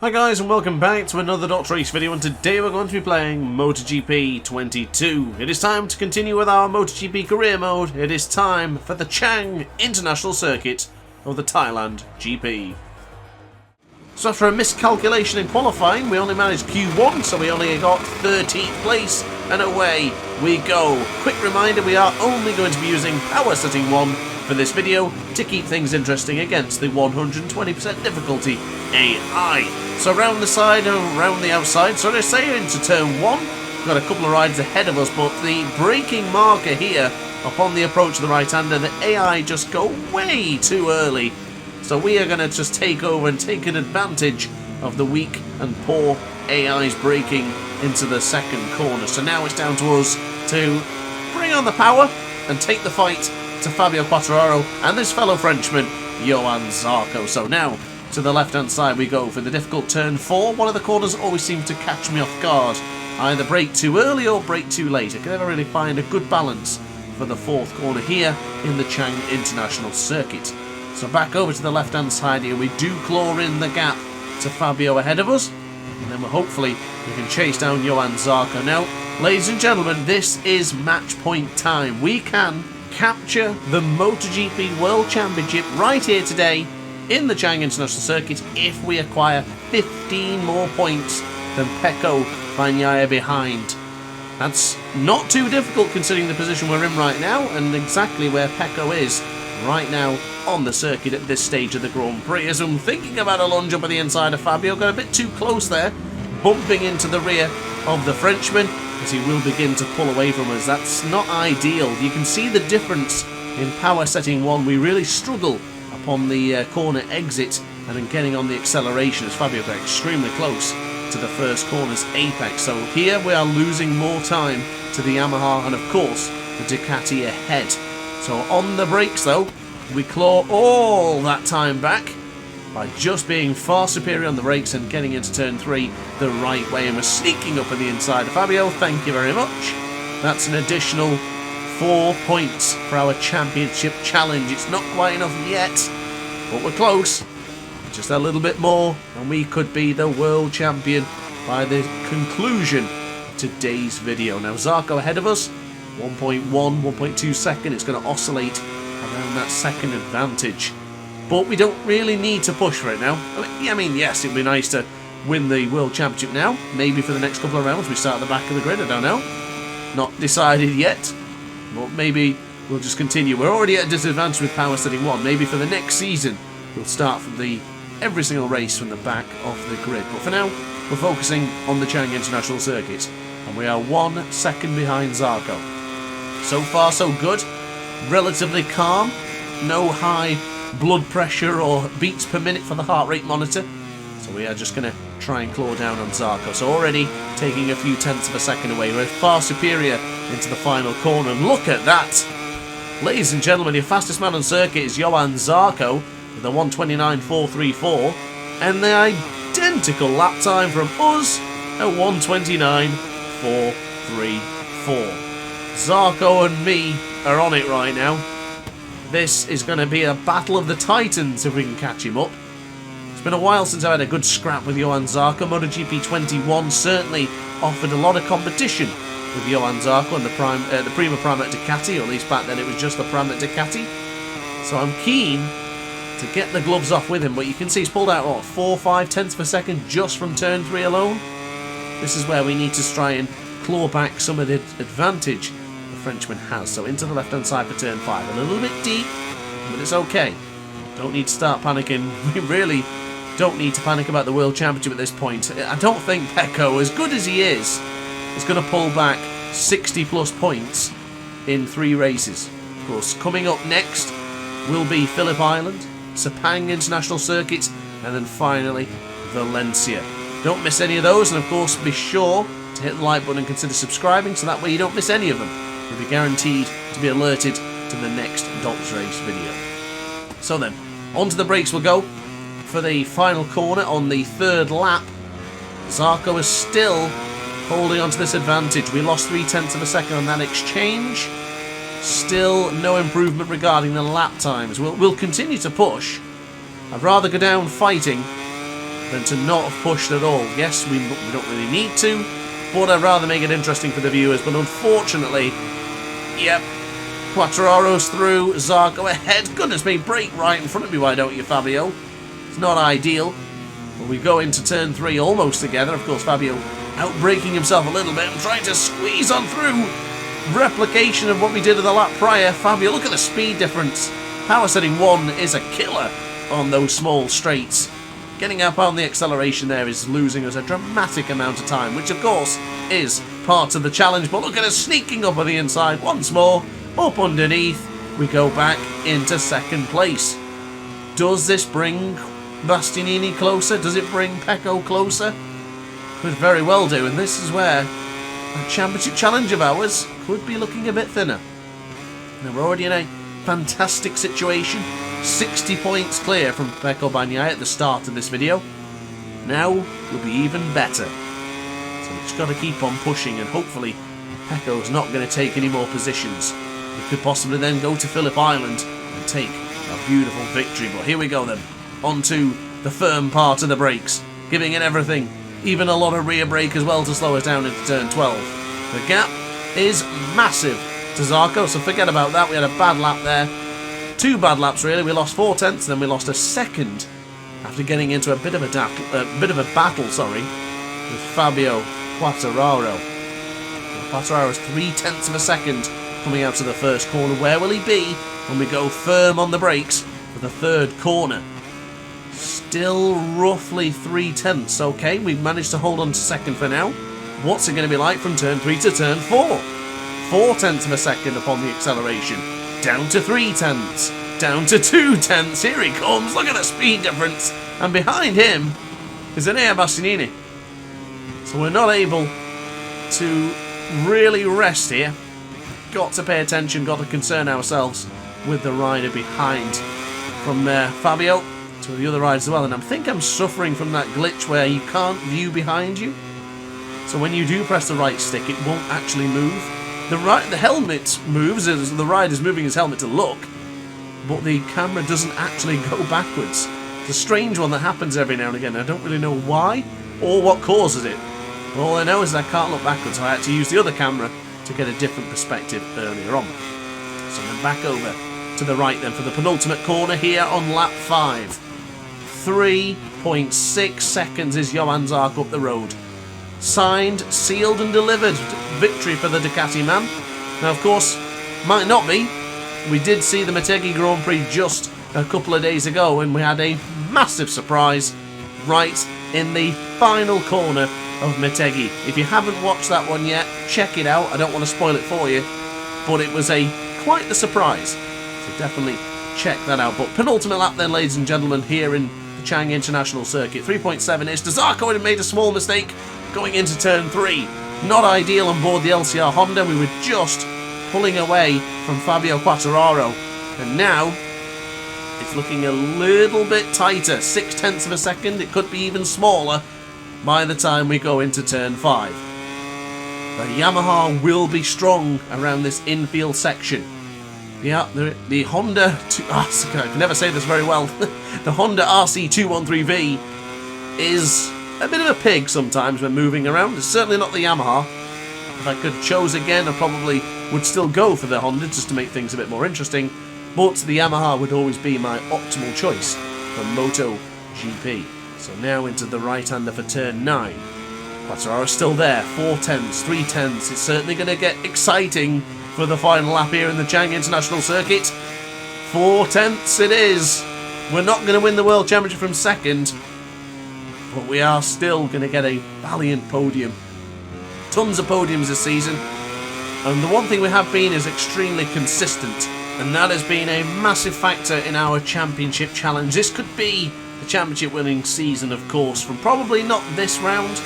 Hi guys and welcome back to another DrAce video, and today we're going to be playing MotoGP 22. It is time to continue with our MotoGP career mode. It is time for the Chang International Circuit of the Thailand GP. So after a miscalculation in qualifying, we only managed Q1, so we only got 13th place, and away we go. Quick reminder, we are only going to be using power setting 1 for this video to keep things interesting against the 120% difficulty AI. So around the side and around the outside, so let's say into turn 1, we've got a couple of rides ahead of us, but the braking marker here upon the approach of the right-hander, the AI just go way too early. So we are going to just take over and take an advantage of the weak and poor AI's braking into the second corner. So now it's down to us to bring on the power and take the fight to Fabio Quartararo and this fellow Frenchman, Johan Zarco. So now, to the left-hand side we go for the difficult turn 4. One of the corners always seems to catch me off guard. I either brake too early or brake too late. I can never really find a good balance for the fourth corner here in the Chang International Circuit. So back over to the left-hand side here, we do claw in the gap to Fabio ahead of us. And then hopefully we can chase down Johan Zarco. Now, ladies and gentlemen, this is match point time. We can capture the MotoGP World Championship right here today in the Chang International Circuit if we acquire 15 more points than Pecco Bagnaia behind. That's not too difficult considering the position we're in right now and exactly where Pecco is right now on the circuit at this stage of the Grand Prix. As I'm thinking about a lunge up at the inside of Fabio, got a bit too close there, bumping into the rear of the Frenchman as he will begin to pull away from us. That's not ideal. You can see the difference in power setting 1. We really struggle upon the corner exit and then getting on the acceleration as Fabio got extremely close to the first corner's apex. So here we are losing more time to the Yamaha and of course the Ducati ahead. So on the brakes though, we claw all that time back by just being far superior on the brakes and getting into turn 3 the right way, and we're sneaking up on the inside of Fabio. Thank you very much. That's an additional 4 points for our championship challenge. It's not quite enough yet, but we're close. Just a little bit more and we could be the world champion by the conclusion of today's video. Now Zarco ahead of us, 1.1, 1.2 second. It's going to oscillate around that second advantage. But we don't really need to push for it now. I mean, yes, it'd be nice to win the World Championship now. Maybe for the next couple of rounds we start at the back of the grid, I don't know. Not decided yet. But maybe we'll just continue. We're already at a disadvantage with power setting 1. Maybe for the next season we'll start from every single race from the back of the grid. But for now, we're focusing on the Chang International Circuit. And we are 1 second behind Zarco. So far so good. Relatively calm. No high blood pressure or beats per minute for the heart rate monitor. So we are just going to try and claw down on Zarco. So already taking a few tenths of a second away. We're far superior into the final corner. And look at that. Ladies and gentlemen, your fastest man on circuit is Johan Zarco with a 1:29.434 and the identical lap time from us at 1:29.434. Zarco and me are on it right now. This is going to be a battle of the titans if we can catch him up. It's been a while since I had a good scrap with Johan Zarco. MotoGP 21 certainly offered a lot of competition with Johan Zarco and the Prima Prima at Ducati, or at least back then it was just the Prima at Ducati. So I'm keen to get the gloves off with him, but you can see he's pulled out, what, 4-5 tenths per second just from turn 3 alone. This is where we need to try and claw back some of the advantage the Frenchman has. So into the left-hand side for turn 5. A little bit deep, but it's okay. Don't need to start panicking. We really don't need to panic about the World Championship at this point. I don't think Pecco, as good as he is going to pull back 60-plus points in 3 races. Of course, coming up next will be Phillip Island, Sepang International Circuit, and then finally Valencia. Don't miss any of those, and of course be sure to hit the like button and consider subscribing so that way you don't miss any of them. You'll be guaranteed to be alerted to the next DrAce video. So then, onto the brakes we'll go for the final corner on the 3rd lap. Zarco is still holding on to this advantage. We lost 3 tenths of a second on that exchange. Still no improvement regarding the lap times. We'll continue to push. I'd rather go down fighting than to not have pushed at all. Yes, we don't really need to, but I'd rather make it interesting for the viewers. But unfortunately, yep, Quartararo's through, Zarco ahead. Goodness me, brake right in front of me, why don't you, Fabio? It's not ideal. But we go into turn 3 almost together. Of course, Fabio outbraking himself a little bit and trying to squeeze on through. Replication of what we did in the lap prior. Fabio, look at the speed difference. Power setting 1 is a killer on those small straights. Getting up on the acceleration there is losing us a dramatic amount of time, which of course is part of the challenge. But look at us sneaking up on the inside once more. Up underneath, we go back into second place. Does this bring Bastianini closer? Does it bring Pecco closer? Could very well do, and this is where a championship challenge of ours could be looking a bit thinner. Now we're already in a fantastic situation. 60 points clear from Pecco Bagnaia at the start of this video. Now we'll be even better. So we've just got to keep on pushing, and hopefully Pecco's not going to take any more positions. We could possibly then go to Phillip Island and take a beautiful victory. But here we go then, onto the firm part of the brakes, giving it everything, even a lot of rear brake as well to slow us down into turn 12. The gap is massive to Zarco, so forget about that. We had a bad lap there. 2 bad laps really. We lost 4 tenths, then we lost a second after getting into a bit of a battle, with Fabio Quartararo. Quartararo's 3 tenths of a second coming out to the first corner. Where will he be when we go firm on the brakes for the third corner? Still roughly 3 tenths. Okay, we've managed to hold on to second for now. What's it going to be like from turn 3 to turn 4? 4 tenths of a second upon the acceleration. Down to 3 tenths. Down to 2 tenths. Here he comes. Look at the speed difference. And behind him is Enea Bastianini. So we're not able to really rest here. Got to pay attention. Got to concern ourselves with the rider behind. From Fabio to the other riders as well. And I think I'm suffering from that glitch where you can't view behind you. So when you do press the right stick, it won't actually move. The helmet moves as the rider's moving his helmet to look, but the camera doesn't actually go backwards. It's a strange one that happens every now and again. I don't really know why or what causes it. But all I know is that I can't look backwards, so I had to use the other camera to get a different perspective earlier on. So then back over to the right then for the penultimate corner here on lap 5. 3.6 seconds is Johan Zarco up the road. Signed, sealed and delivered. Victory for the Ducati man. Now of course, might not be. We did see the Motegi Grand Prix just a couple of days ago and we had a massive surprise right in the final corner of Motegi. If you haven't watched that one yet, check it out. I don't want to spoil it for you, but it was quite the surprise. So definitely check that out. But penultimate lap then, ladies and gentlemen, here in the Chang International Circuit. 3.7 is to Zarco, had made a small mistake going into turn 3. Not ideal on board the LCR Honda. We were just pulling away from Fabio Quartararo. And now it's looking a little bit tighter. 6 tenths of a second. It could be even smaller by the time we go into turn 5. The Yamaha will be strong around this infield section. Yeah, the Honda... I can never say this very well. The Honda RC213V is a bit of a pig sometimes when moving around. It's certainly not the Yamaha. If I could choose again, I probably would still go for the Honda just to make things a bit more interesting. But the Yamaha would always be my optimal choice for MotoGP. So now into the right-hander for turn 9. Quartararo's still there. 4 tenths, 3 tenths. It's certainly going to get exciting for the final lap here in the Chang International Circuit. 4 tenths it is. We're not going to win the World Championship from second, but we are still going to get a valiant podium. Tons of podiums this season, and the one thing we have been is extremely consistent, and that has been a massive factor in our championship challenge. This could be the championship winning season, of course, from probably not this round,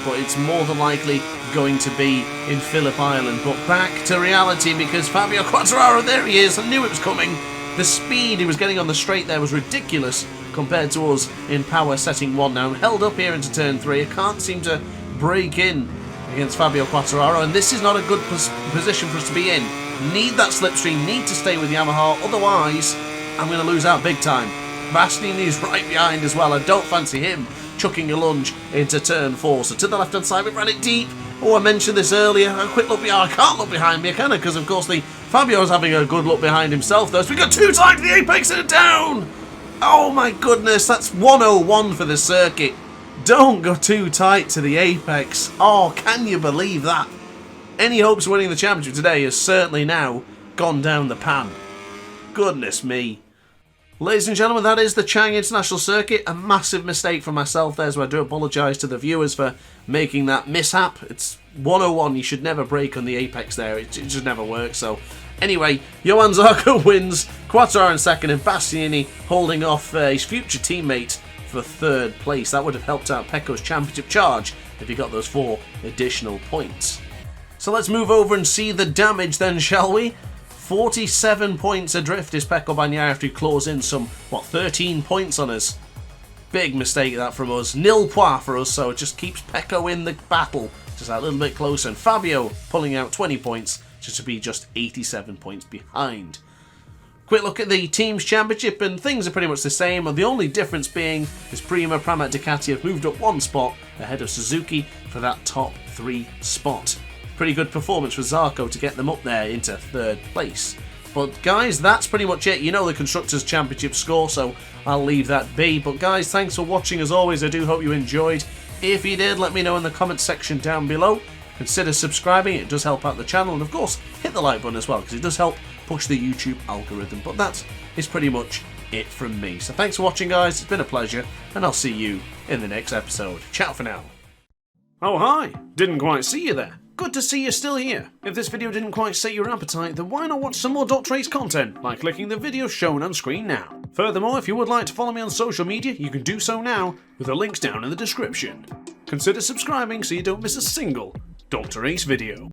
but it's more than likely going to be in Phillip Island. But back to reality, because Fabio Quartararo, there he is, I knew it was coming. The speed he was getting on the straight there was ridiculous compared to us in power setting 1 now. Held up here into turn 3. I can't seem to break in against Fabio Quartararo, and this is not a good position for us to be in. Need that slipstream, need to stay with Yamaha, otherwise I'm going to lose out big time. Bastianini is right behind as well. I don't fancy him chucking a lunge into turn 4. So to the left-hand side, we ran it deep. Oh, I mentioned this earlier. A quick look behind. I can't look behind me, can I? Because, of course, Fabio's having a good look behind himself, though. So we got too tight to the apex and down. Oh, my goodness. That's 101 for the circuit. Don't go too tight to the apex. Oh, can you believe that? Any hopes of winning the championship today has certainly now gone down the pan. Goodness me. Ladies and gentlemen, that is the Chang International Circuit. A massive mistake from myself there, so I do apologise to the viewers for making that mishap. It's 101, you should never brake on the apex there, it just never works. So anyway, Johann Zarco wins, Quartararo in second, and Bastianini holding off his future teammate for third place. That would have helped out Pecco's championship charge if he got those 4 additional points. So let's move over and see the damage then, shall we? 47 points adrift is Pecco Bagnaia after he claws in some, 13 points on us. Big mistake that from us. Nil points for us, so it just keeps Pecco in the battle just a little bit closer. And Fabio pulling out 20 points just to be just 87 points behind. Quick look at the Teams Championship, and things are pretty much the same. The only difference being is Prima, Pramac, Ducati have moved up 1 spot ahead of Suzuki for that top 3 spot. Pretty good performance for Zarco to get them up there into 3rd place. But guys, that's pretty much it. You know the Constructors' Championship score, so I'll leave that be. But guys, thanks for watching as always. I do hope you enjoyed. If you did, let me know in the comments section down below. Consider subscribing, it does help out the channel. And of course, hit the like button as well, because it does help push the YouTube algorithm. But that is pretty much it from me. So thanks for watching, guys. It's been a pleasure, and I'll see you in the next episode. Ciao for now. Oh, hi. Didn't quite see you there. Good to see you're still here. If this video didn't quite set your appetite, then why not watch some more DrAce content by clicking the video shown on screen now. Furthermore, if you would like to follow me on social media, you can do so now with the links down in the description. Consider subscribing so you don't miss a single DrAce video.